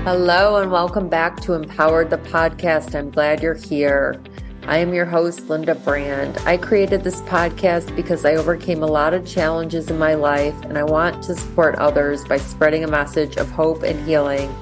Hello and welcome back to Empowered the Podcast. I'm glad you're here. I am your host, Linda Brand. I created this podcast because I overcame a lot of challenges in my life, and I want to support others by spreading a message of hope and healing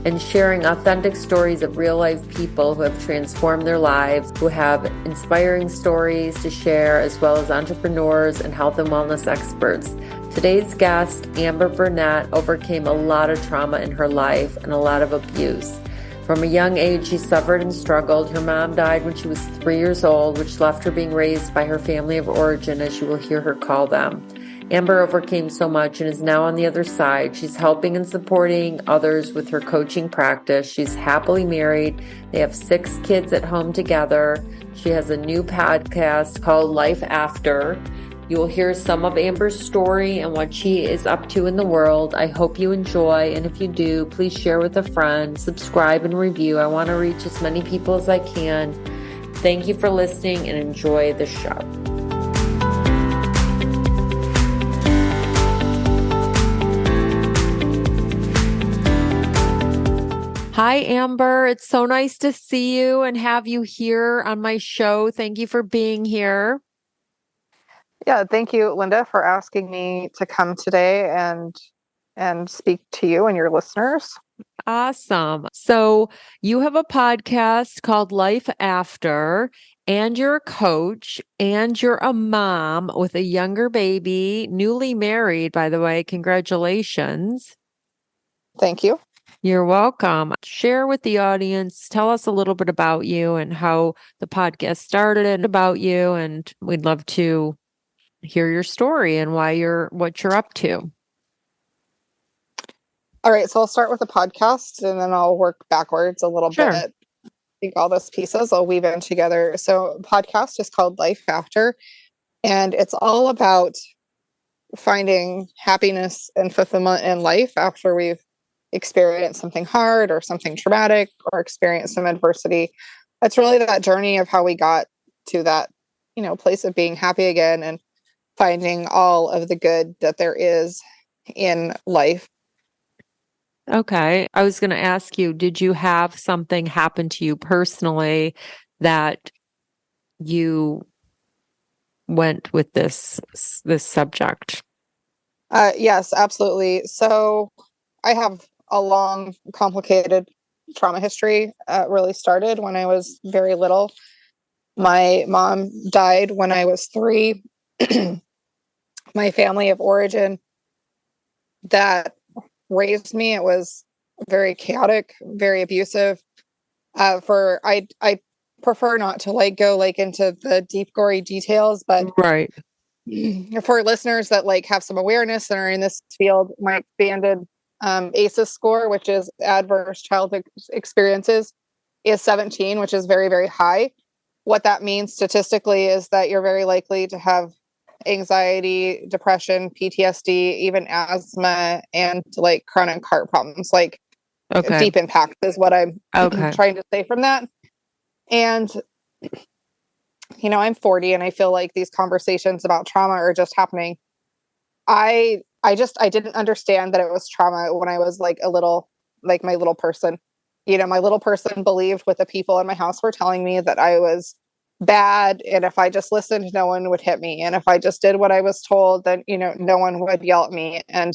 and sharing authentic stories of real life people who have transformed their lives, who have inspiring stories to share, as well as entrepreneurs and health and wellness experts. Today's guest, Amber Burnett, overcame a lot of trauma in her life and a lot of abuse. From a young age, she suffered and struggled. Her mom died when she was 3 years old, which left her being raised by her family of origin, as you will hear her call them. Amber overcame so much and is now on the other side. She's helping and supporting others with her coaching practice. She's happily married. They have 6 kids at home together. She has a new podcast called Life After. You will hear some of Amber's story and what she is up to in the world. I hope you enjoy, and if you do, please share with a friend, subscribe and review. I want to reach as many people as I can. Thank you for listening and enjoy the show. Hi, Amber. It's so nice to see you and have you here on my show. Thank you for being here. Yeah, thank you, Linda, for asking me to come today and speak to you and your listeners. Awesome. So you have a podcast called Life After, and you're a coach, and you're a mom with a younger baby, newly married, by the way. Congratulations. Thank you. You're welcome. Share with the audience. Tell us a little bit about you and how the podcast started and about you. And we'd love to hear your story and what you're up to. All right, so I'll start with the podcast and then I'll work backwards a little bit. I think all those pieces I'll weave in together. So podcast is called Life After, and it's all about finding happiness and fulfillment in life after we've experienced something hard or something traumatic or experienced some adversity. It's really that journey of how we got to that, place of being happy again and finding all of the good that there is in life. Okay. I was going to ask you, did you have something happen to you personally that you went with this subject? Yes, absolutely. So I have a long, complicated trauma history. Really started when I was very little. My mom died when I was 3. My family of origin that raised me, it was very chaotic, very abusive. I prefer not to go into the deep, gory details, but right. For listeners that have some awareness and are in this field, my expanded ACEs score, which is adverse childhood experiences, is 17, which is very, very high. What that means statistically is that you're very likely to have anxiety, depression, PTSD, even asthma, and chronic heart problems. Deep impact is what I'm trying to say from that. And I'm 40 and I feel like these conversations about trauma are just happening. I didn't understand that it was trauma when I was a little, my little person. My little person believed what the people in my house were telling me, that I was bad, and if I just listened, no one would hit me, and if I just did what I was told, then no one would yell at me, and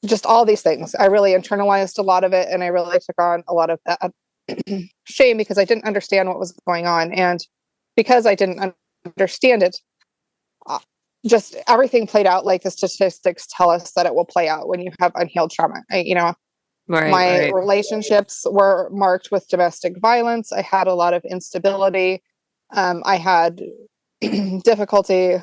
just all these things. I really internalized a lot of it, and I really took on a lot of that shame because I didn't understand what was going on, and because I didn't understand it, just everything played out like the statistics tell us that it will play out when you have unhealed trauma. My relationships were marked with domestic violence. I had a lot of instability. I had difficulty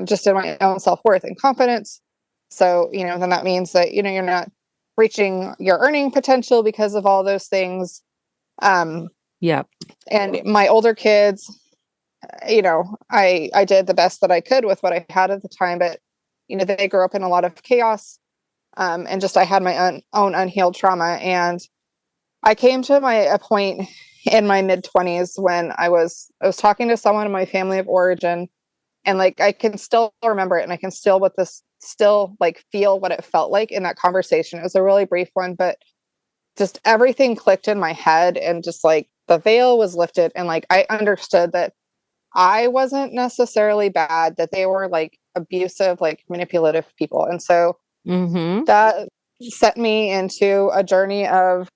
just in my own self-worth and confidence. So, then that means that, you're not reaching your earning potential because of all those things. Yep. And my older kids, I did the best that I could with what I had at the time, but, they grew up in a lot of chaos. And just, I had my own unhealed trauma. And I came to a point in my mid-20s when I was talking to someone in my family of origin, and I can still remember it, and I can still feel what it felt like in that conversation. It was a really brief one, but just everything clicked in my head, and just like the veil was lifted, and like I understood that I wasn't necessarily bad, that they were like abusive, like manipulative people. And so that set me into a journey of,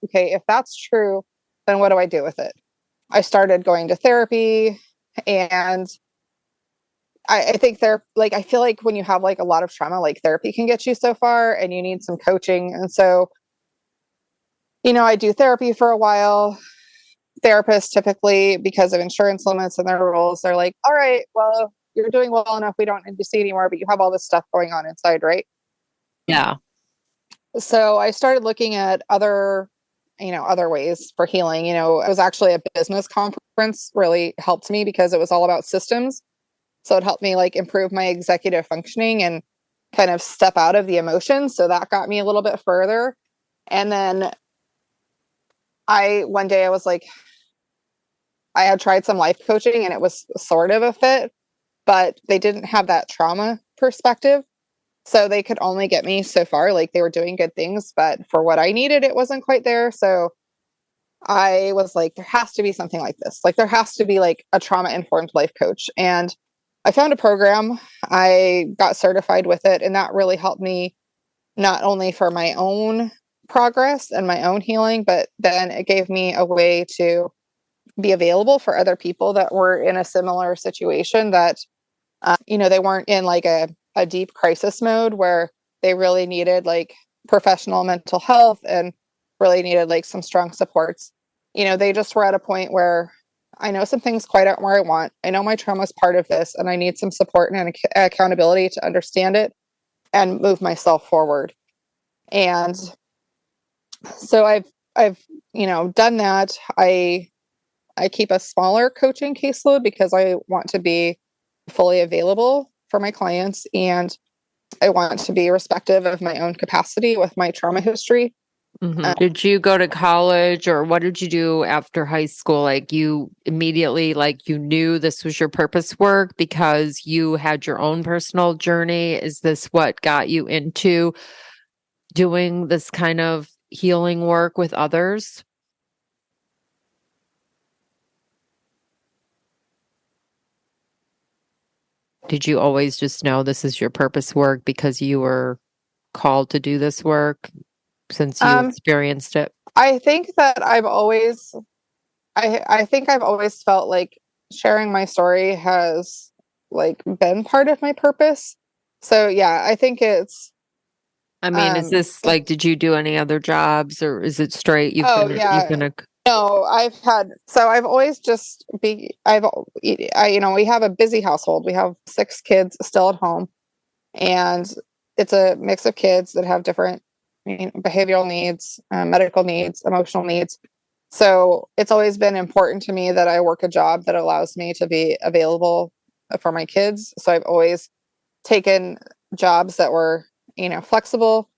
okay, if that's true, then what do I do with it? I started going to therapy, and I think I feel like when you have like a lot of trauma, like therapy can get you so far and you need some coaching. And so, I do therapy for a while. Therapists typically, because of insurance limits and their rules, they're like, all right, well, you're doing well enough. We don't need to see anymore, but you have all this stuff going on inside, right? Yeah. So I started looking at other ways for healing. It was actually a business conference really helped me because it was all about systems. So it helped me like improve my executive functioning and kind of step out of the emotions. So that got me a little bit further. And then one day I was like, I had tried some life coaching and it was sort of a fit, but they didn't have that trauma perspective. So they could only get me so far. Like they were doing good things, but for what I needed, it wasn't quite there. So I was like, there has to be something like this. Like there has to be like a trauma informed life coach. And I found a program. I got certified with it. And that really helped me not only for my own progress and my own healing, but then it gave me a way to be available for other people that were in a similar situation that, they weren't in like a deep crisis mode where they really needed like professional mental health and really needed like some strong supports. They just were at a point where I know some things quite aren't where I want. I know my trauma is part of this and I need some support and accountability to understand it and move myself forward. And so I've done that. I keep a smaller coaching caseload because I want to be fully available for my clients, and I want to be respective of my own capacity with my trauma history. Did you go to college, or what did you do after high school? Like you immediately, like you knew this was your purpose work because you had your own personal journey. Is this what got you into doing this kind of healing work with others? Did you always just know this is your purpose work because you were called to do this work since you experienced it? I think that I think I've always felt like sharing my story has like been part of my purpose. So yeah, I think it's. I mean, is this like, did you do any other jobs, or is it straight? You've been No, I've always just we have a busy household. We have 6 kids still at home, and it's a mix of kids that have different behavioral needs, medical needs, emotional needs. So it's always been important to me that I work a job that allows me to be available for my kids. So I've always taken jobs that were, flexible.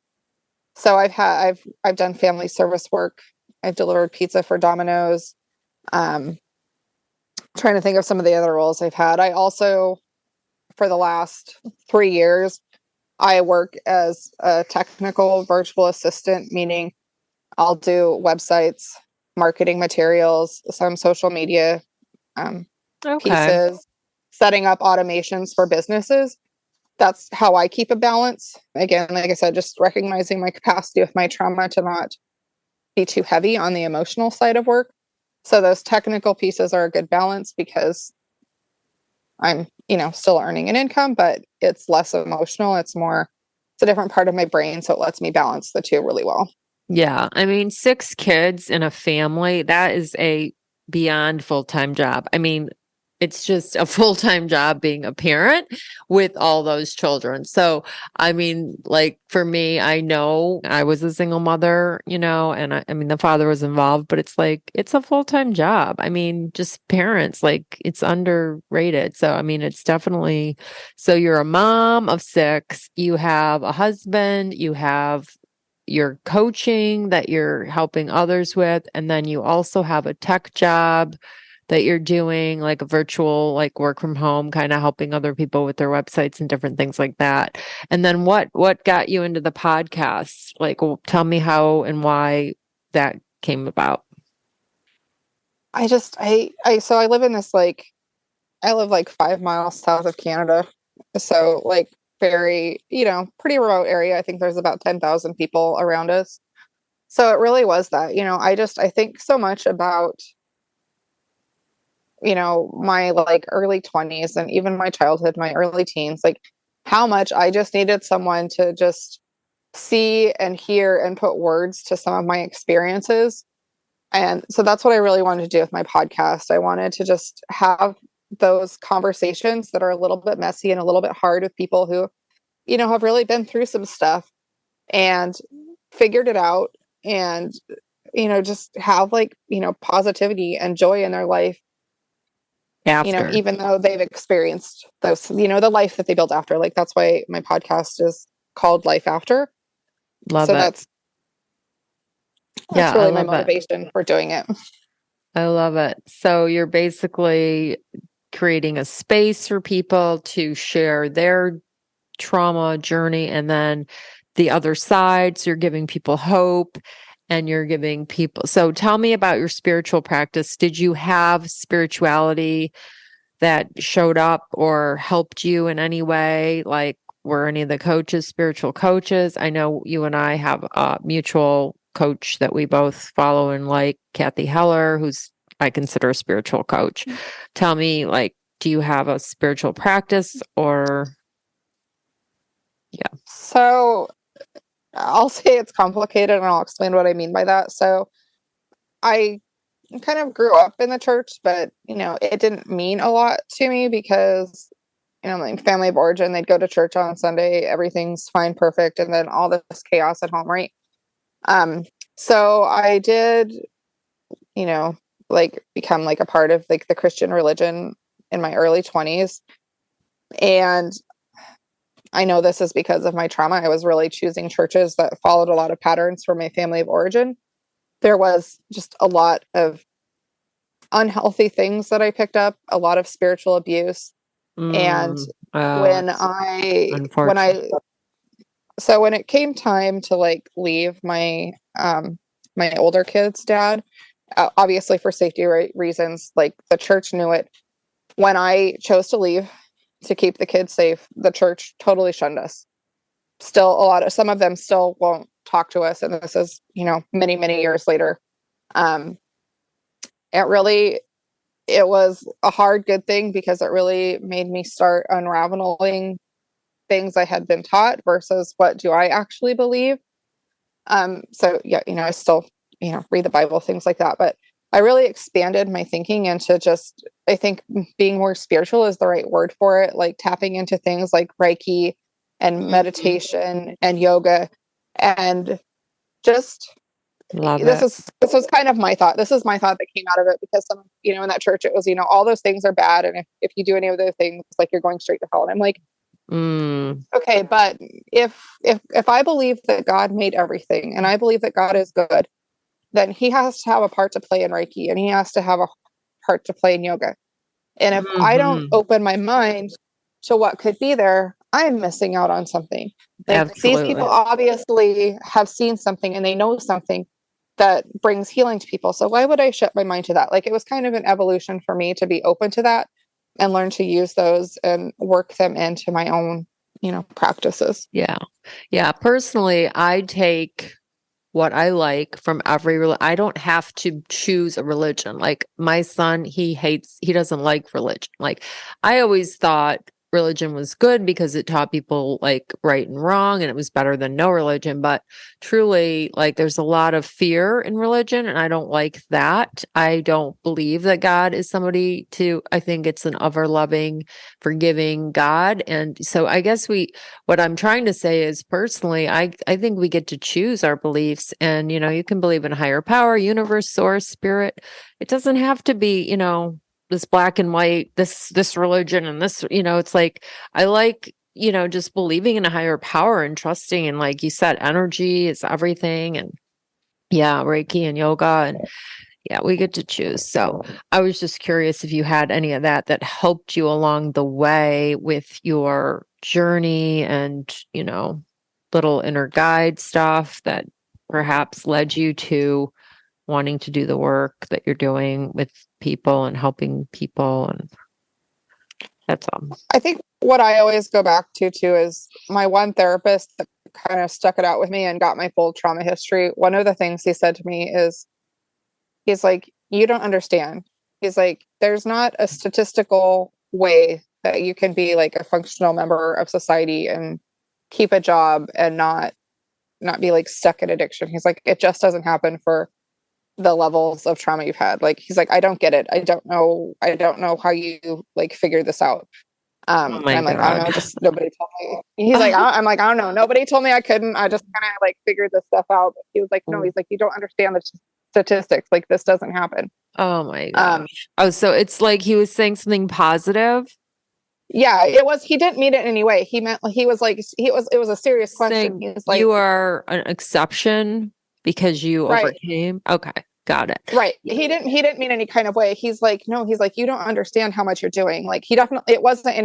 So I've done family service work. I've delivered pizza for Domino's. Trying to think of some of the other roles I've had. I also, for the last 3 years, I work as a technical virtual assistant, meaning I'll do websites, marketing materials, some social media pieces, setting up automations for businesses. That's how I keep a balance. Again, like I said, just recognizing my capacity with my trauma to not be too heavy on the emotional side of work. So those technical pieces are a good balance because I'm, still earning an income, but it's less emotional. It's a different part of my brain. So it lets me balance the two really well. Yeah. I mean, 6 kids in a family, that is a beyond full-time job. I mean, it's just a full-time job being a parent with all those children. So, I mean, like for me, I know I was a single mother, and I mean, the father was involved, but it's like, it's a full-time job. I mean, just parents, like it's underrated. So, I mean, it's definitely, so you're a mom of 6, you have a husband, you have your coaching that you're helping others with, and then you also have a tech job that you're doing, like a virtual, like work from home, kind of helping other people with their websites and different things like that. And then what got you into the podcast? Like, well, tell me how and why that came about? So I live in this I live 5 miles south of Canada. So very, pretty remote area. I think there's about 10,000 people around us. So it really was that, I think so much about, my early 20s and even my childhood, my early teens, how much I just needed someone to just see and hear and put words to some of my experiences. And so that's what I really wanted to do with my podcast. I wanted to just have those conversations that are a little bit messy and a little bit hard with people who, have really been through some stuff and figured it out, and, just have positivity and joy in their life, After. even though they've experienced those, the life that they built after. That's why my podcast is called Life After. Love So it. that's Yeah, I really my love it. motivation for doing it. I love it. So you're basically creating a space for people to share their trauma journey, and then the other side. So you're giving people hope, and you're giving people. So tell me about your spiritual practice. Did you have spirituality that showed up or helped you in any way? Like, were any of the coaches spiritual coaches? I know you and I have a mutual coach that we both follow and like, Kathy Heller, who's I consider a spiritual coach. Tell me, do you have a spiritual practice or? Yeah. So I'll say it's complicated, and I'll explain what I mean by that. So I kind of grew up in the church, but it didn't mean a lot to me because, family of origin, they'd go to church on Sunday, everything's fine, perfect, and then all this chaos at home, right? So I did, become a part of the Christian religion in my early 20s. And I know this is because of my trauma. I was really choosing churches that followed a lot of patterns for my family of origin. There was just a lot of unhealthy things that I picked up, a lot of spiritual abuse. And when unfortunate. when it came time to leave my older kid's dad, obviously for safety reasons, the church knew it. When I chose to leave to keep the kids safe, the church totally shunned us. Still, some of them still won't talk to us, and this is many, many years later. It was a hard good thing, because it really made me start unraveling things I had been taught versus what do I actually believe. So yeah, I still read the Bible, things like that, but I really expanded my thinking into just, I think being more spiritual is the right word for it, tapping into things like Reiki and meditation and yoga, and just Love this it. was kind of my thought. This is my thought that came out of it, because in that church, it was, all those things are bad. And if you do any of those things, you're going straight to hell. And I'm like, okay, but if I believe that God made everything, and I believe that God is good, then he has to have a part to play in Reiki, and he has to have a part to play in yoga. And if I don't open my mind to what could be there, I'm missing out on something. These people obviously have seen something, and they know something that brings healing to people. So why would I shut my mind to that? It was kind of an evolution for me to be open to that and learn to use those and work them into my own, practices. Yeah. Yeah. Personally, I take what I like from every I don't have to choose a religion. Like my son, he doesn't like religion. I always thought religion was good because it taught people right and wrong, and it was better than no religion. But truly, there's a lot of fear in religion, and I don't like that. I don't believe that God is somebody I think it's an ever-loving, forgiving God. And so I guess what I'm trying to say is, personally, I think we get to choose our beliefs, and you can believe in a higher power, universe, source, spirit. It doesn't have to be, this black and white, this religion and this, it's I like, just believing in a higher power and trusting, and like you said, energy is everything. And yeah, Reiki and yoga, and yeah, we get to choose. So I was just curious if you had any of that helped you along the way with your journey, and little inner guide stuff that perhaps led you to wanting to do the work that you're doing with people and helping people. And that's all. I think what I always go back to too is my one therapist that kind of stuck it out with me and got my full trauma history. One of the things he said to me is, he's like, you don't understand. He's like, there's not a statistical way that you can be like a functional member of society and keep a job and not be like stuck in addiction. He's like, it just doesn't happen for the levels of trauma you've had. Like, he's like, I don't get it. I don't know how you like figured this out. Oh And my I'm like, I don't know, God. just nobody told me. He's like, I'm like, I don't know. Nobody told me I couldn't. I just kind of like figured this stuff out. But he was like, no, he's like, you don't understand the statistics. Like, this doesn't happen. Oh my Um, gosh. Oh, so it's like he was saying something positive, yeah, it was, he didn't mean it in any way. He meant, it was a serious question. saying He was like, you are an exception because you right, overcame. Okay, got it. right. He didn't mean any kind of way. He's like, no, he's like, you don't understand how much you're doing. Like, he definitely, it wasn't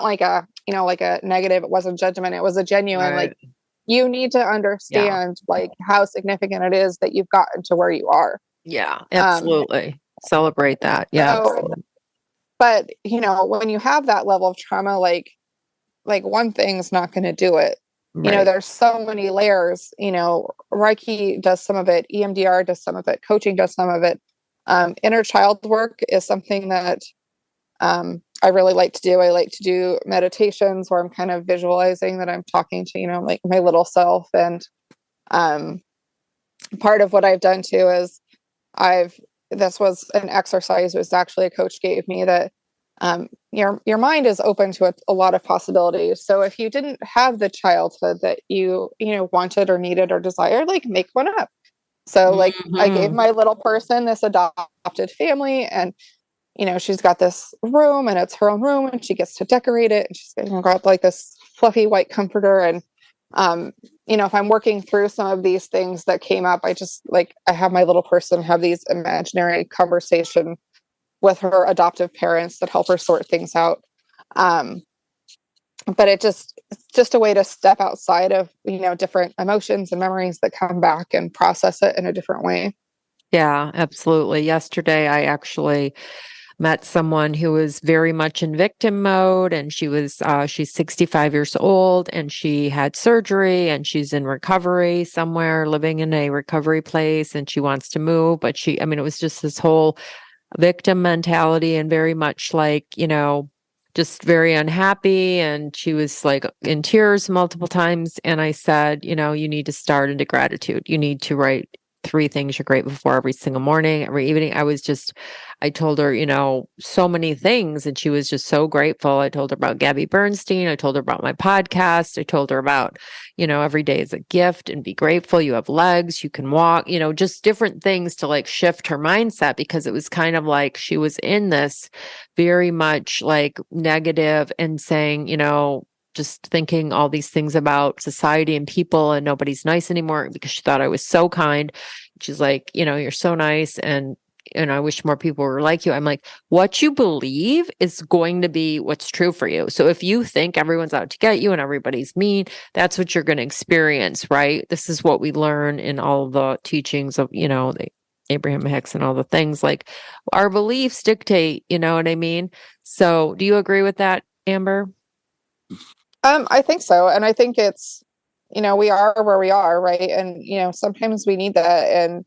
like a, like a negative. It wasn't judgment. It was a genuine, like, Right. you need to Yeah. understand like how significant it is that you've gotten to where you are. Yeah, Um, absolutely. Celebrate that. Yeah, so, absolutely. but when you have that level of trauma, like one thing's not going to do it. Right. There's so many layers. Reiki does some of it, EMDR does some of it, coaching does some of it. Inner child work is something that I really like to do. I like to do meditations where I'm kind of visualizing that I'm talking to, like my little self. And um, part of what I've done too is I've this was an exercise, it was actually a coach gave me that your mind is open to a lot of possibilities. So if you didn't have the childhood that you wanted or needed or desired, like make one up. So like I gave Hmm. my little person this adopted family, and she's got this room and it's her own room and she gets to decorate it, and she's got like this fluffy white comforter. And um if I'm working through some of these things that came up, I just like I have my little person have these imaginary conversation with her adoptive parents that help her sort things out. um but it's just a way to step outside of different emotions and memories that come back and process it in a different way. Yeah, absolutely. Yesterday, I actually met someone who was very much in victim mode, and she's 65 years old, and she had surgery, and she's in recovery somewhere, living in a recovery place, and she wants to move, but I mean, it was just this whole victim mentality and very much like, just very unhappy. And she was like in tears multiple times. And I said, you need to start into gratitude. You need to write 3 things you're grateful for every single morning, every evening. I told her, so many things. And she was just so grateful. I told her about Gabby Bernstein. I told her about my podcast. I told her about, every day is a gift and be grateful. You have legs, you can walk, just different things to like shift her mindset, because it was kind of like she was in this very much like negative and saying, just thinking all these things about society and people, and nobody's nice anymore because she thought I was so kind. She's like, you're so nice, and I wish more people were like you. I'm like, what you believe is going to be what's true for you. So if you think everyone's out to get you and everybody's mean, that's what you're going to experience, right? This is what we learn in all the teachings of, the Abraham Hicks and all the things. Like, our beliefs dictate, you know what I mean? So do you agree with that, Amber? I think so. And I think it's, we are where we are, right? And, sometimes we need that. And,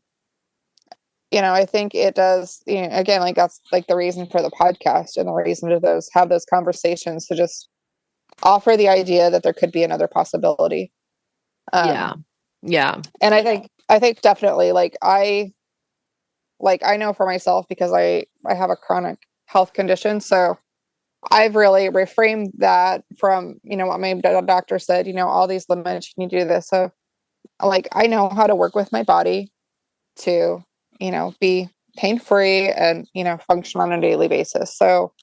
I think it does, again, like that's like the reason for the podcast and the reason to have those conversations, to just offer the idea that there could be another possibility. Yeah. Yeah. And I think definitely I know for myself, because I have a chronic health condition. So I've really reframed that from, what my doctor said, all these limits, you need to do this. So like, I know how to work with my body to, be pain free and, function on a daily basis. So,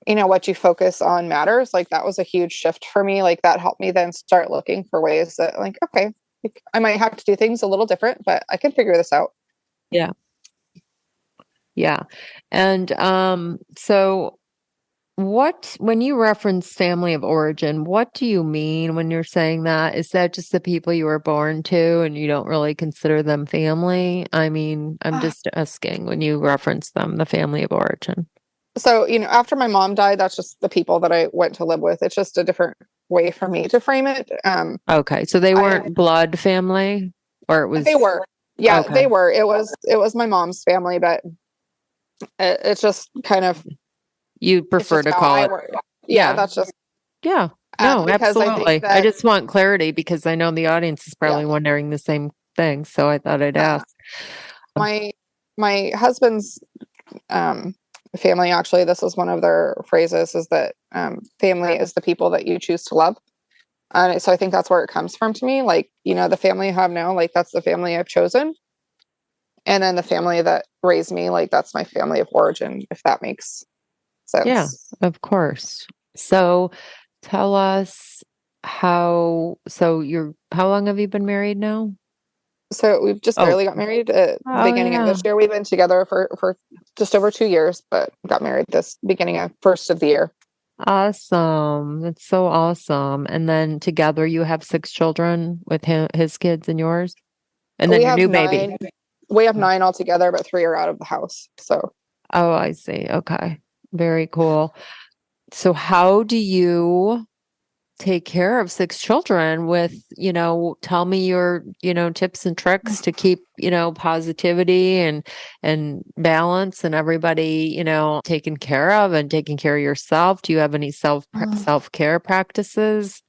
what you focus on matters. Like, that was a huge shift for me. Like, that helped me then start looking for ways that, like, okay, like, I might have to do things a little different, but I can figure this out. Yeah. Yeah. And so when you reference family of origin, what do you mean when you're saying that? Is that just the people you were born to and you don't really consider them family? I mean, I'm just asking when you reference them, the family of origin. So, after my mom died, that's just the people that I went to live with. It's just a different way for me to frame it. Okay, so they I weren't blood family, or it They was were. Yeah, okay. they were. It was my mom's family, but it's just kind of You it's prefer just to how call I it, work. Yeah, yeah, that's just yeah. No, because I think absolutely. I that just want clarity because I know the audience is yeah, probably wondering the same thing, so I thought I'd uh, ask. my my husband's um family, actually, this was one of their phrases, is that family is the people that you choose to love. And so I think that's where it comes from to me. Like, the family I have now, like that's the family I've chosen. And then the family that raised me, like that's my family of origin, if that makes Yeah, sense. of course. So tell us how long have you been married now? So we've just Oh, barely got married at the oh beginning of yeah. this year. We've been together for just over 2 years, but got married this beginning of first of the year. Awesome. That's so awesome. And then together you have 6 children with his kids and yours, and then We your have new baby. nine. We have nine altogether, but three are out of the house. So Oh, I see. Okay. Very cool. So how do you take care of 6 children with, tell me your, tips and tricks to keep, positivity and balance and everybody, taken care of and taking care of yourself. Do you have any self-care practices?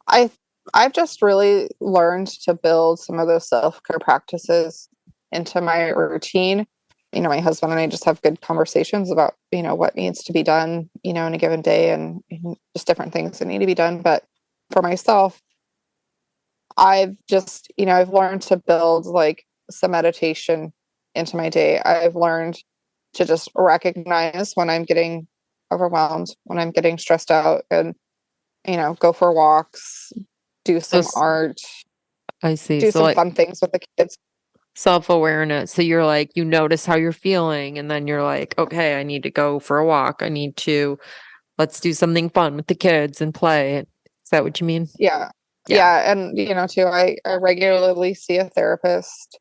I I've just really learned to build some of those self-care practices into my routine. My husband and I just have good conversations about, what needs to be done, in a given day, and just different things that need to be done. But for myself, I've learned to build like some meditation into my day. I've learned to just recognize when I'm getting overwhelmed, when I'm getting stressed out, and, go for walks, do So some art, I see. do So some like fun things with the kids. self-awareness. So you're like, you notice how you're feeling and then you're like, okay, I need to go for a walk. Let's do something fun with the kids and play. Is that what you mean? Yeah. Yeah. Yeah. And, too, I regularly see a therapist.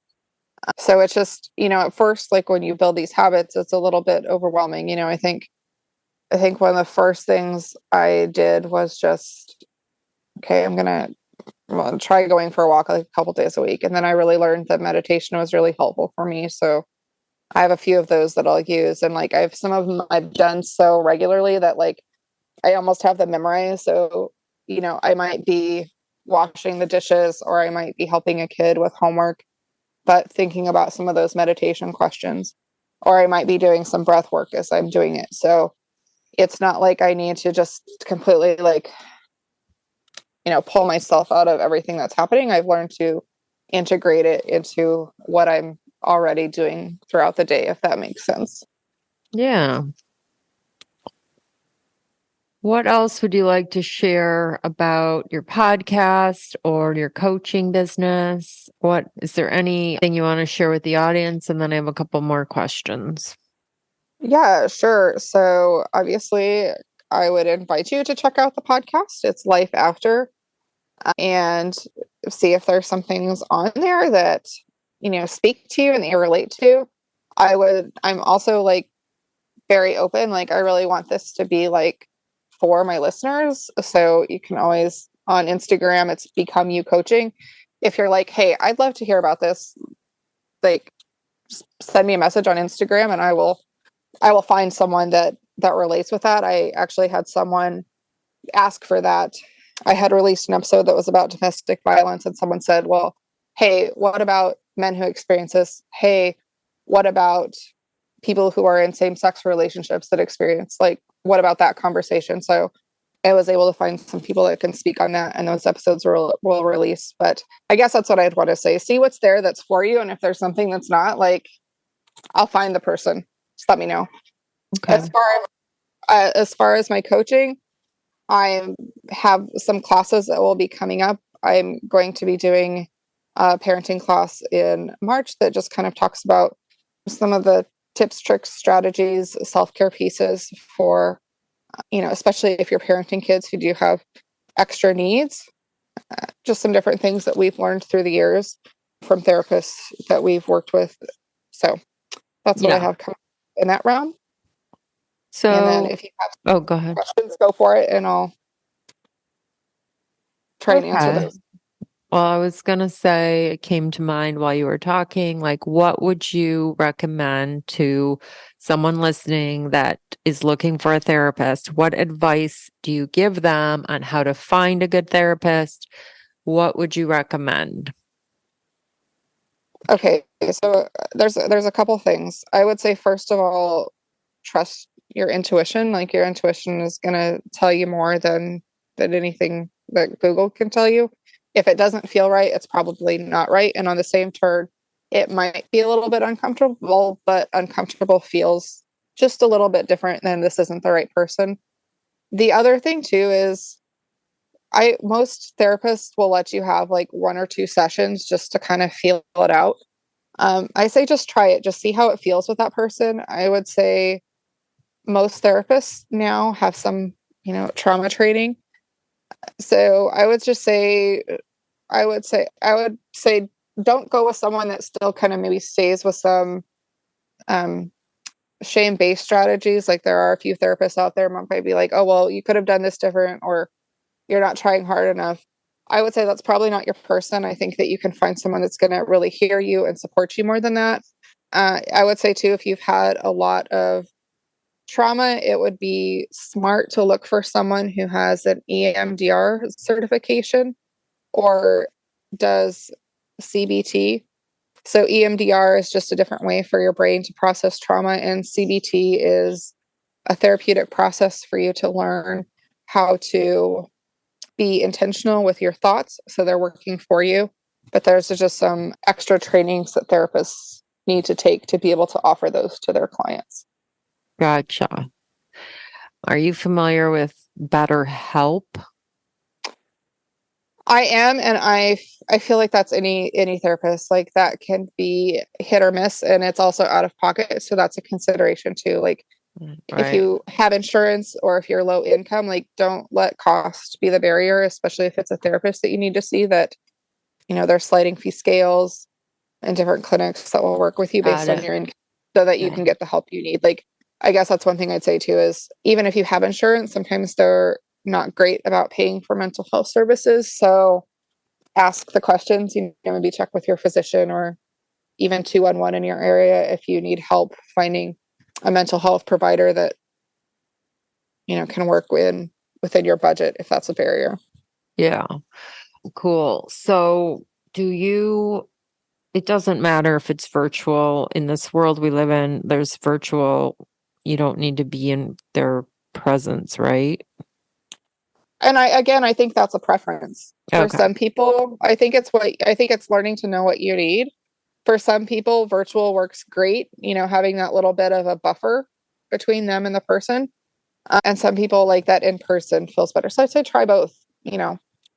So it's just, at first, like when you build these habits, it's a little bit overwhelming. I think one of the first things I did was just, okay, I'm gonna try going for a walk like a couple days a week, and then I really learned that meditation was really helpful for me. So I have a few of those that I'll use, and like I have some of them I've done so regularly that like I almost have them memorized. So I might be washing the dishes, or I might be helping a kid with homework, but thinking about some of those meditation questions, or I might be doing some breath work as I'm doing it. So it's not like I need to just completely like, pull myself out of everything that's happening. I've learned to integrate it into what I'm already doing throughout the day, if that makes sense. Yeah. What else would you like to share about your podcast or your coaching business? What is there anything you want to share with the audience? And then I have a couple more questions. Yeah, sure. So obviously, I would invite you to check out the podcast. It's Life After, and see if there's some things on there that, speak to you and that you relate to. I'm also like very open. Like, I really want this to be like for my listeners. So you can always on Instagram, it's Become You Coaching. If you're like, hey, I'd love to hear about this, like send me a message on Instagram, and I will find someone that relates with that. I actually had someone ask for that. I had released an episode that was about domestic violence, and someone said, well, hey, what about men who experience this? Hey, what about people who are in same-sex relationships that experience, like, what about that conversation? So I was able to find some people that can speak on that, and those episodes will release. But I guess that's what I'd want to say. See what's there that's for you, and if there's something that's not, like, I'll find the person. Just let me know. Okay. As far as my coaching, I have some classes that will be coming up. I'm going to be doing a parenting class in March that just kind of talks about some of the tips, tricks, strategies, self-care pieces for, especially if you're parenting kids who do have extra needs. Just some different things that we've learned through the years from therapists that we've worked with. So that's what I Yeah. have come in that realm. So, and then if you have go ahead. questions, go for it, and I'll try and answer Okay. those. Well, I was going to say, it came to mind while you were talking, like, what would you recommend to someone listening that is looking for a therapist? What advice do you give them on how to find a good therapist? What would you recommend? Okay, so there's a couple things. I would say, first of all, trust your intuition. Like, your intuition is going to tell you more than anything that Google can tell you. If it doesn't feel right, it's probably not right. And on the same turn, it might be a little bit uncomfortable, but uncomfortable feels just a little bit different than this isn't the right person. The other thing too is, most therapists will let you have like 1 or 2 sessions just to kind of feel it out. I say just try it, just see how it feels with that person. I would say most therapists now have some, trauma training. So I would say don't go with someone that still kind of maybe stays with some um, shame-based strategies. Like, there are a few therapists out there might be like, oh, well, you could have done this different, or you're not trying hard enough. I would say that's probably not your person. I think that you can find someone that's going to really hear you and support you more than that. I would say too, if you've had a lot of trauma, it would be smart to look for someone who has an EMDR certification or does CBT. So EMDR is just a different way for your brain to process trauma, and CBT is a therapeutic process for you to learn how to be intentional with your thoughts, so they're working for you. But there's just some extra trainings that therapists need to take to be able to offer those to their clients. Gotcha. Are you familiar with BetterHelp? I am, and I feel like that's any therapist. Like, that can be hit or miss, and it's also out of pocket, so that's a consideration too. Like, if Right. you have insurance or if you're low income, like, don't let cost be the barrier, especially if it's a therapist that you need to see. That, there's sliding fee scales and different clinics that will work with you Got based on it. your income, so that you Okay. can get the help you need. Like, I guess that's one thing I'd say too, is even if you have insurance, sometimes they're not great about paying for mental health services. So ask the questions, maybe check with your physician, or even 211 in your area if you need help finding a mental health provider that, can work within your budget, if that's a barrier. Yeah. Cool. So, it doesn't matter if it's virtual. In this world we live in, there's virtual, you don't need to be in their presence, right? And I think that's a preference. For Okay. some people, I think it's learning to know what you need. For some people, virtual works great, having that little bit of a buffer between them and the person. And some people like that in person feels better. So I'd say try both.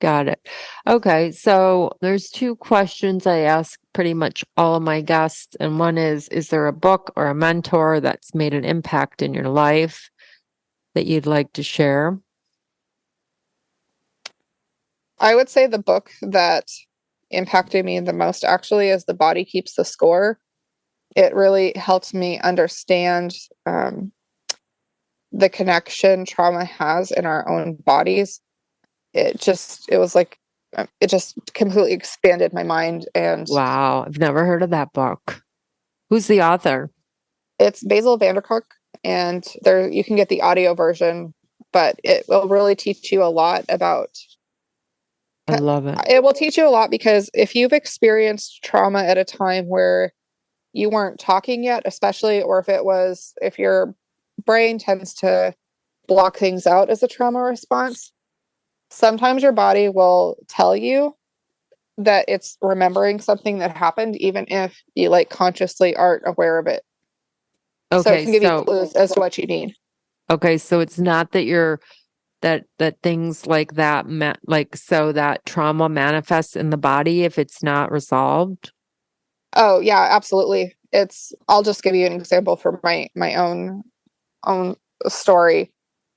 Got it. Okay. So there's two questions I ask pretty much all of my guests. And one is there a book or a mentor that's made an impact in your life that you'd like to share? I would say the book that impacted me the most actually is The Body Keeps the Score. It really helped me understand the connection trauma has in our own bodies. It just completely expanded my mind. And Wow. I've never heard of that book. Who's the author? it's Basil Vandercook, and there you can get the audio version, but it will really teach you a lot about. I love it. It will teach you a lot, because if you've experienced trauma at a time where you weren't talking yet, especially, or if your brain tends to block things out as a trauma response, sometimes your body will tell you that it's remembering something that happened, even if you like consciously aren't aware of it. So it Okay. can give you So, clues as to what you need. it's not that that things like that, so that trauma manifests in the body if it's not resolved. Oh yeah, absolutely. I'll just give you an example from my own story.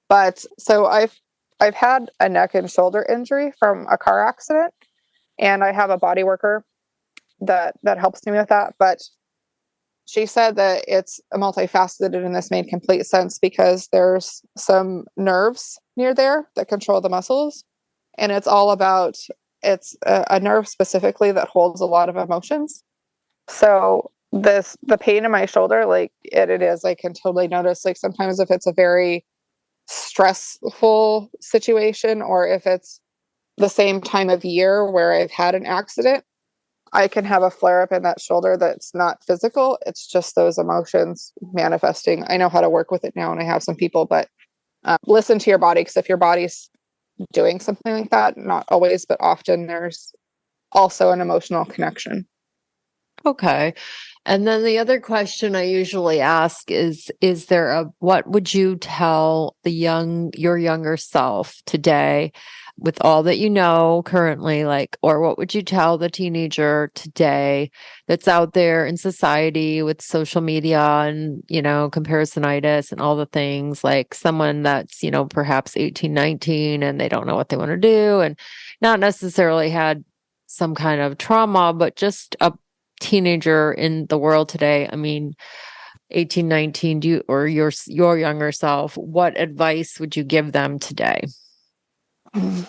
But so I've had a neck and shoulder injury from a car accident, and I have a body worker that helps me with that. But she said that it's multifaceted, and this made complete sense because there's some nerves near there that control the muscles, and it's all about it's a nerve specifically that holds a lot of emotions. So the pain in my shoulder, like it is, I can totally notice, like sometimes if it's a very stressful situation, or if it's the same time of year where I've had an accident, I can have a flare up in that shoulder that's not physical. It's just those emotions manifesting. I know how to work with it now, and I have some people, but listen to your body, because if your body's doing something like that, not always, but often, there's also an emotional connection. Okay. And then the other question I usually ask is there what would you tell your younger self today with all that you know currently, like, or what would you tell the teenager today that's out there in society with social media and, comparisonitis and all the things, like someone that's, perhaps 18, 19, and they don't know what they want to do and not necessarily had some kind of trauma, but just a teenager in the world today. I mean, 18, 19, or your younger self, what advice would you give them today? Oh,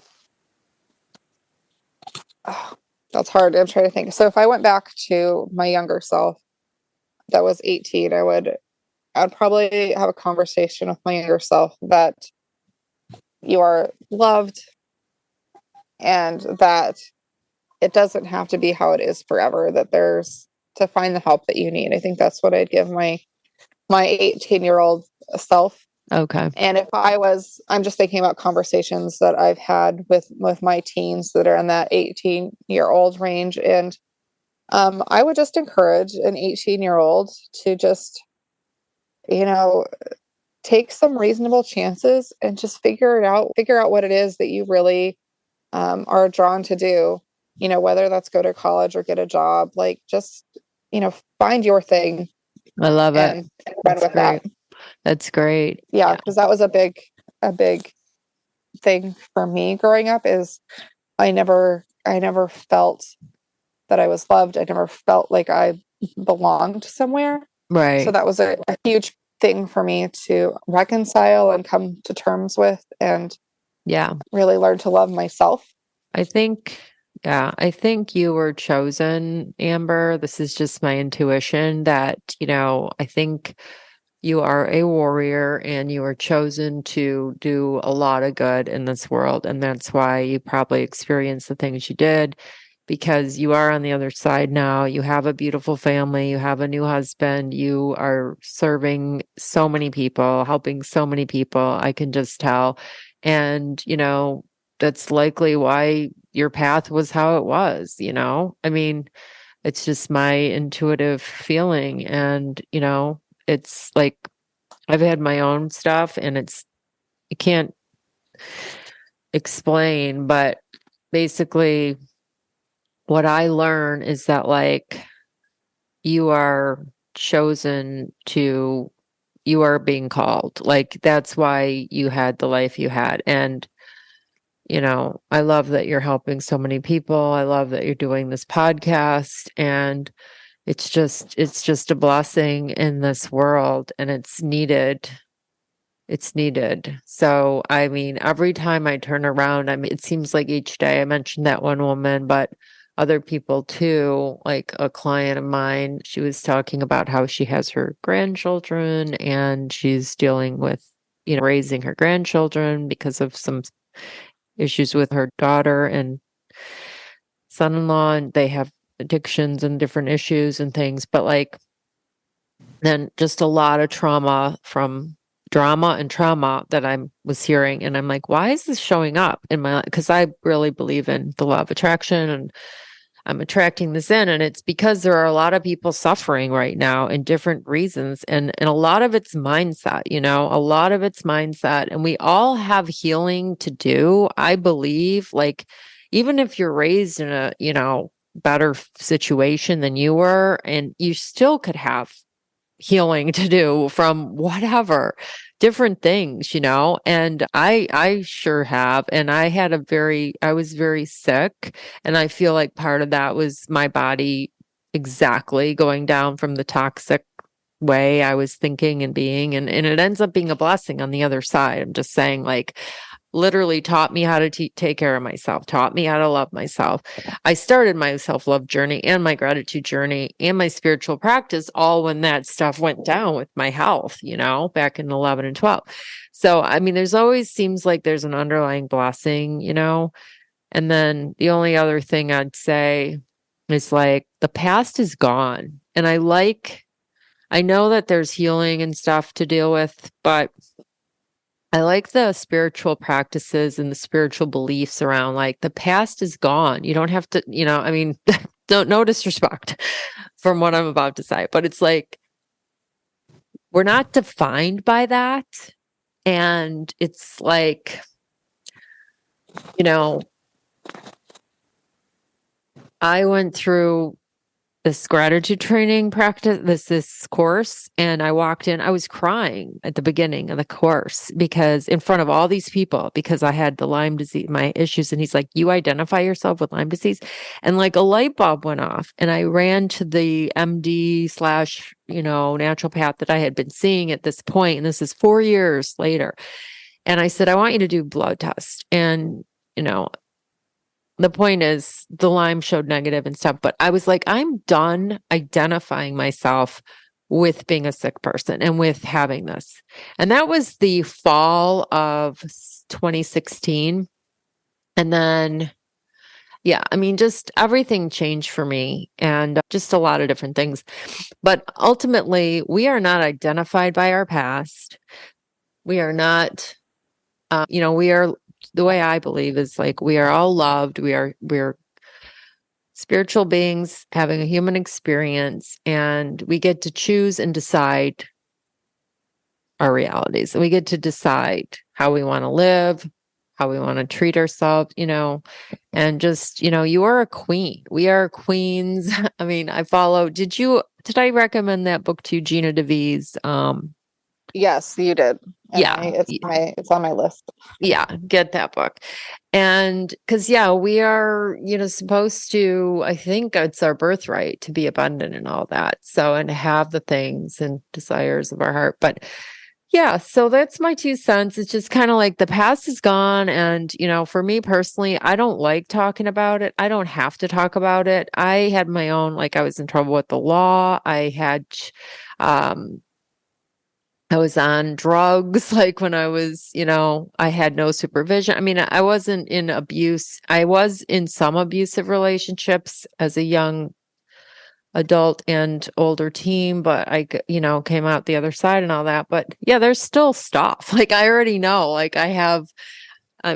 that's hard. I'm trying to think. So if I went back to my younger self that was 18, I'd probably have a conversation with my younger self that you are loved, and that it doesn't have to be how it is forever, that there's to find the help that you need. I think that's what I'd give my 18-year-old self. Okay. And if I'm just thinking about conversations that I've had with my teens that are in that 18-year-old range. And I would just encourage an 18-year-old to just, take some reasonable chances and just figure out what it is that you really are drawn to do, whether that's go to college or get a job, like just, find your thing. I love it. And run with that. That's great. Yeah, because that was a big thing for me growing up, is I never felt that I was loved. I never felt like I belonged somewhere. Right. So that was a huge thing for me to reconcile and come to terms with, and really learn to love myself. I think you were chosen, Amber. This is just my intuition that, I think you are a warrior and you were chosen to do a lot of good in this world. And that's why you probably experienced the things you did, because you are on the other side now. You have a beautiful family. You have a new husband. You are serving so many people, helping so many people. I can just tell. And, that's likely why your path was how it was, I mean, it's just my intuitive feeling. And, it's like I've had my own stuff, and I can't explain, but basically what I learn is that, like, you are chosen to, you are being called. Like, that's why you had the life you had. And, I love that you're helping so many people. I love that you're doing this podcast, and it's just a blessing in this world, and it's needed. It's needed. So, I mean, every time I turn around, I mean, it seems like each day. I mentioned that one woman, but other people too, like a client of mine, she was talking about how she has her grandchildren and she's dealing with, raising her grandchildren because of some issues with her daughter and son-in-law, and they have addictions and different issues and things. But like, then just a lot of trauma that I was hearing. And I'm like, why is this showing up in my life? Because I really believe in the law of attraction, and I'm attracting this in. And it's because there are a lot of people suffering right now in different reasons. And a lot of it's mindset, a lot of it's mindset. And we all have healing to do. I believe, like, even if you're raised in a, better situation than you were, and you still could have healing to do from whatever different things, and I sure have. And I was very sick, and I feel like part of that was my body exactly going down from the toxic way I was thinking and being, and it ends up being a blessing on the other side. I'm just saying, like, literally taught me how to take care of myself, taught me how to love myself. I started my self-love journey and my gratitude journey and my spiritual practice all when that stuff went down with my health, back in 11 and 12. So, I mean, there's always seems like there's an underlying blessing, and then the only other thing I'd say is, like, the past is gone. And I know that there's healing and stuff to deal with, but I like the spiritual practices and the spiritual beliefs around, like, the past is gone. You don't have to, I mean, no disrespect from what I'm about to say, but it's like, we're not defined by that. And it's like, I went through this gratitude training practice, this course, and I walked in, I was crying at the beginning of the course because in front of all these people, because I had the Lyme disease, my issues. And he's like, you identify yourself with Lyme disease? And like a light bulb went off, and I ran to the MD slash, naturopath that I had been seeing at this point. And this is 4 years later. And I said, I want you to do blood test. And, the point is, the Lyme showed negative and stuff, but I was like, I'm done identifying myself with being a sick person and with having this. And that was the fall of 2016. And then, yeah, I mean, just everything changed for me, and just a lot of different things. But ultimately, we are not identified by our past. We are not, we are, the way I believe is, like, we are all loved. We're spiritual beings having a human experience, and we get to choose and decide our realities. And we get to decide how we want to live, how we want to treat ourselves, and just, you are a queen. We are queens. I mean, did I recommend that book to you, Gina DeVries? Yes, you did. And Yeah. It's on my list. Yeah, get that book. And because, we are, supposed to, I think it's our birthright to be abundant and all that. So, and to have the things and desires of our heart. But yeah, so that's my 2 cents. It's just kind of like, the past is gone. And, for me personally, I don't like talking about it. I don't have to talk about it. I had my own, like, I was in trouble with the law. I was on drugs, like, when I was, I had no supervision. I mean, I wasn't in abuse. I was in some abusive relationships as a young adult and older teen, but I, came out the other side and all that. But yeah, there's still stuff. Like, I already know, like, I have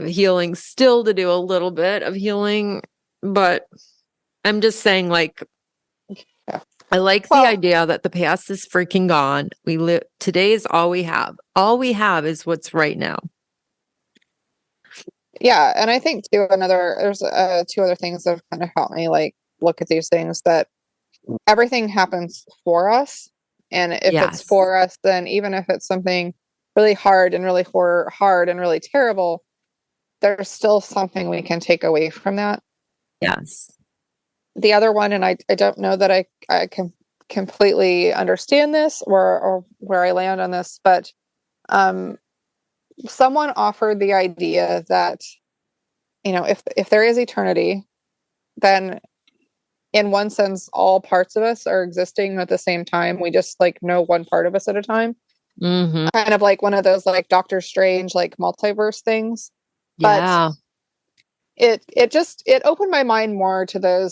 healing still to do, a little bit of healing, but I'm just saying, like, I like the idea that the past is freaking gone. Today is all we have. All we have is what's right now. Yeah, and I think too, there's 2 other things that have kind of helped me, like, look at these things, that everything happens for us. And if it's for us, then even if it's something really hard and really terrible, there's still something we can take away from that. Yes. The other one, and I don't know that I can completely understand this or where I land on this, but someone offered the idea that, if there is eternity, then in one sense, all parts of us are existing at the same time. We just, like, know one part of us at a time. Mm-hmm. Kind of like one of those, like, Doctor Strange, like, multiverse things. Yeah. But it opened my mind more to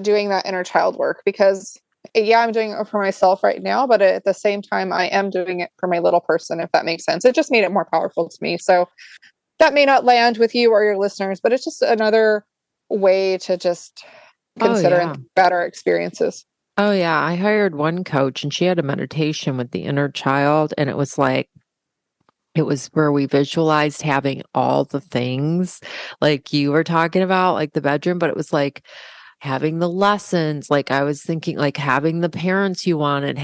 doing that inner child work, because I'm doing it for myself right now, but at the same time, I am doing it for my little person, if that makes sense. It just made it more powerful to me. So that may not land with you or your listeners, but it's just another way to just consider and think about our experiences. Oh yeah. I hired one coach, and she had a meditation with the inner child, and it was where we visualized having all the things like you were talking about, like the bedroom, but it was like having the lessons. Like I was thinking, like having the parents you wanted,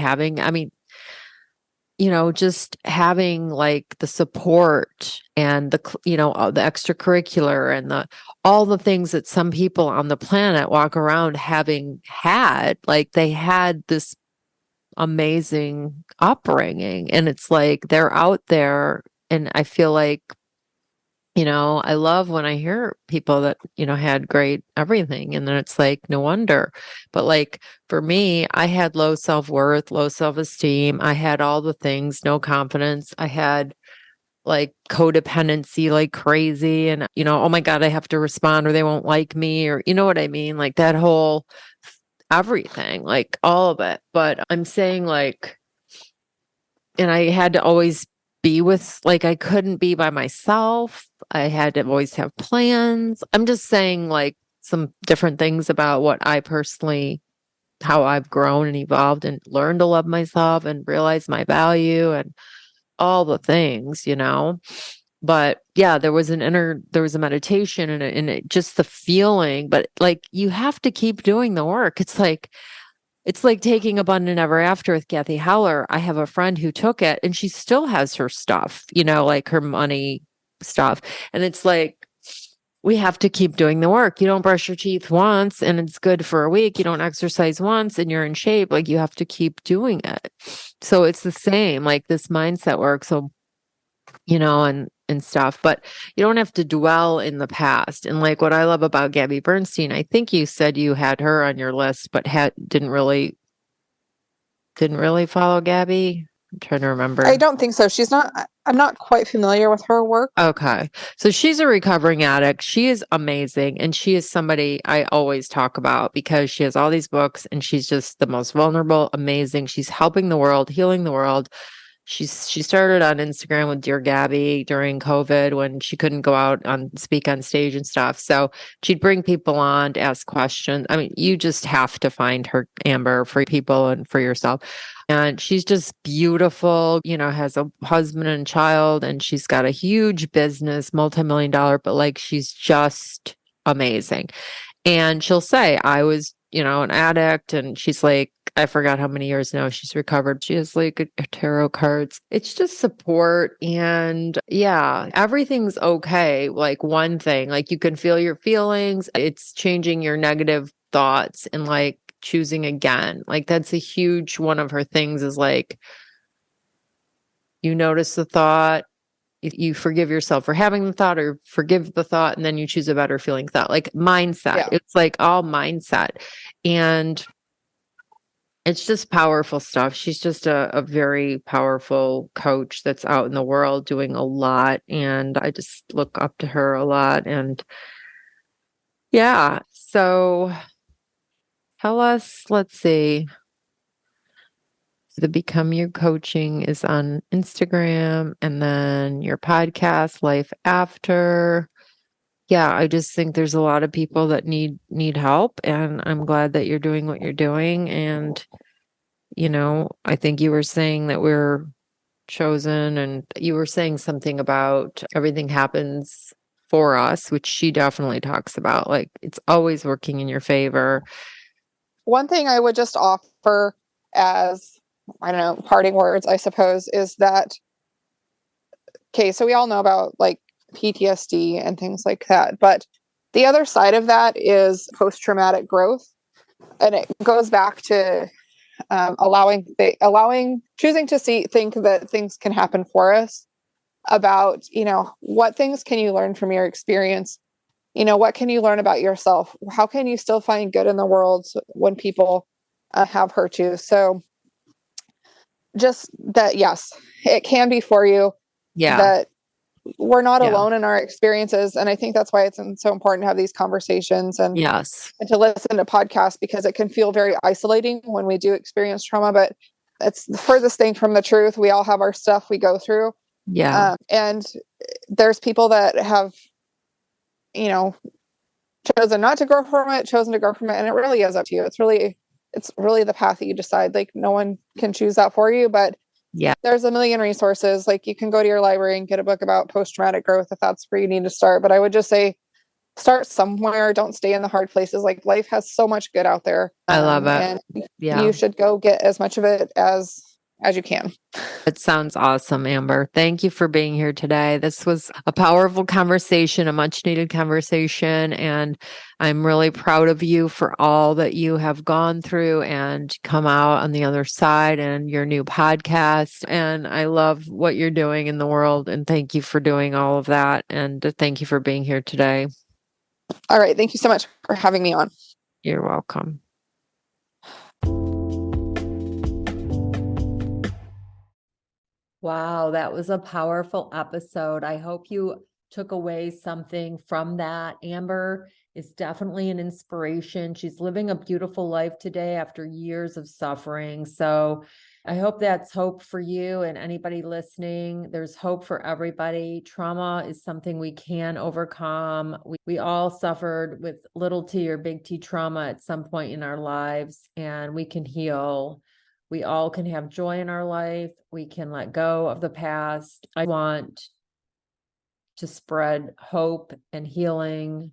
just having like the support and the extracurricular and all the things that some people on the planet walk around having had, like they had this amazing upbringing, and it's like they're out there. And I feel like, I love when I hear people that, had great everything, and then it's like, no wonder. But like for me, I had low self-worth, low self-esteem. I had all the things, no confidence. I had like codependency like crazy, and, oh my God, I have to respond or they won't like me, or you know what I mean? Like that whole everything, like all of it. But I'm saying like, and I had to always be with, like, I couldn't be by myself. I had to always have plans. I'm just saying like some different things about what I personally, how I've grown and evolved and learned to love myself and realize my value and all the things. But yeah, there was a meditation and just the feeling, but like you have to keep doing the work. It's like taking Abundant Ever After with Kathy Heller. I have a friend who took it and she still has her stuff, like her money stuff. And it's like, we have to keep doing the work. You don't brush your teeth once and it's good for a week. You don't exercise once and you're in shape. Like you have to keep doing it. So it's the same, like this mindset work. So, and stuff, but you don't have to dwell in the past. And like what I love about Gabby Bernstein, I think you said you had her on your list, but didn't really follow Gabby. I'm trying to remember. I don't think so. I'm not quite familiar with her work. Okay. So she's a recovering addict. She is amazing. And she is somebody I always talk about because she has all these books and she's just the most vulnerable, amazing. She's helping the world, healing the world. She started on Instagram with Dear Gabby during COVID when she couldn't go out speak on stage and stuff. So she'd bring people on to ask questions. I mean, you just have to find her, Amber, for people and for yourself. And she's just beautiful, has a husband and child, and she's got a huge business, multi-million-dollar, but like she's just amazing. And she'll say, I was, an addict. And she's like, I forgot how many years now she's recovered. She has like a tarot cards. It's just support. And yeah, everything's okay. Like one thing, like you can feel your feelings. It's changing your negative thoughts and like choosing again. Like that's a huge one of her things is like, you notice the thought, you forgive yourself for having the thought or forgive the thought, and then you choose a better feeling thought, like mindset. Yeah. It's like all mindset. And it's just powerful stuff. She's just a very powerful coach that's out in the world doing a lot. And I just look up to her a lot. And yeah, so tell us, let's see. The Become You coaching is on Instagram, and then your podcast, Life After. Yeah, I just think there's a lot of people that need help, and I'm glad that you're doing what you're doing. And, I think you were saying that we're chosen, and you were saying something about everything happens for us, which she definitely talks about. Like it's always working in your favor. One thing I would just offer as, I don't know, parting words, I suppose, is that, okay, so we all know about like PTSD and things like that, but the other side of that is post-traumatic growth. And it goes back to choosing to think that things can happen for us, about, what things can you learn from your experience? What can you learn about yourself? How can you still find good in the world when people have hurt you? So just that, yes, it can be for you. Yeah. That we're not alone in our experiences. And I think that's why it's so important to have these conversations and to listen to podcasts, because it can feel very isolating when we do experience trauma, but it's the furthest thing from the truth. We all have our stuff we go through. Yeah. And there's people that have, chosen not to grow from it, chosen to grow from it. And it really is up to you. It's really the path that you decide. Like no one can choose that for you, but there's a million resources. Like you can go to your library and get a book about post-traumatic growth if that's where you need to start. But I would just say start somewhere. Don't stay in the hard places. Like life has so much good out there. I love it. And Yeah. you should go get as much of it as you can. It sounds awesome, Amber. Thank you for being here today. This was a powerful conversation, a much needed conversation, and I'm really proud of you for all that you have gone through and come out on the other side and your new podcast. And I love what you're doing in the world. And thank you for doing all of that. And thank you for being here today. All right. Thank you so much for having me on. You're welcome. Wow, that was a powerful episode. I hope you took away something from that. Amber is definitely an inspiration. She's living a beautiful life today after years of suffering. So I hope that's hope for you and anybody listening. There's hope for everybody. Trauma is something we can overcome. We all suffered with little t or big T trauma at some point in our lives, and we can heal. We all can have joy in our life. We can let go of the past. I want to spread hope and healing.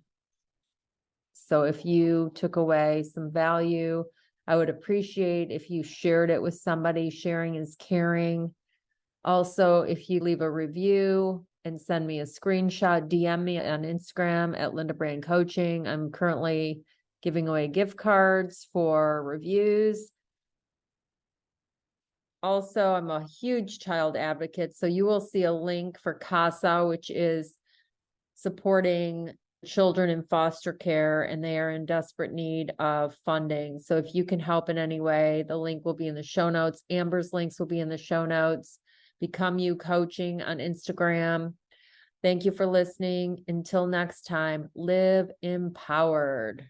So if you took away some value, I would appreciate if you shared it with somebody. Sharing is caring. Also, if you leave a review and send me a screenshot, DM me on Instagram at Linda Brand Coaching. I'm currently giving away gift cards for reviews. Also, I'm a huge child advocate, so you will see a link for CASA, which is supporting children in foster care, and they are in desperate need of funding. So if you can help in any way, the link will be in the show notes. Amber's links will be in the show notes. Become You Coaching on Instagram. Thank you for listening. Until next time, live empowered.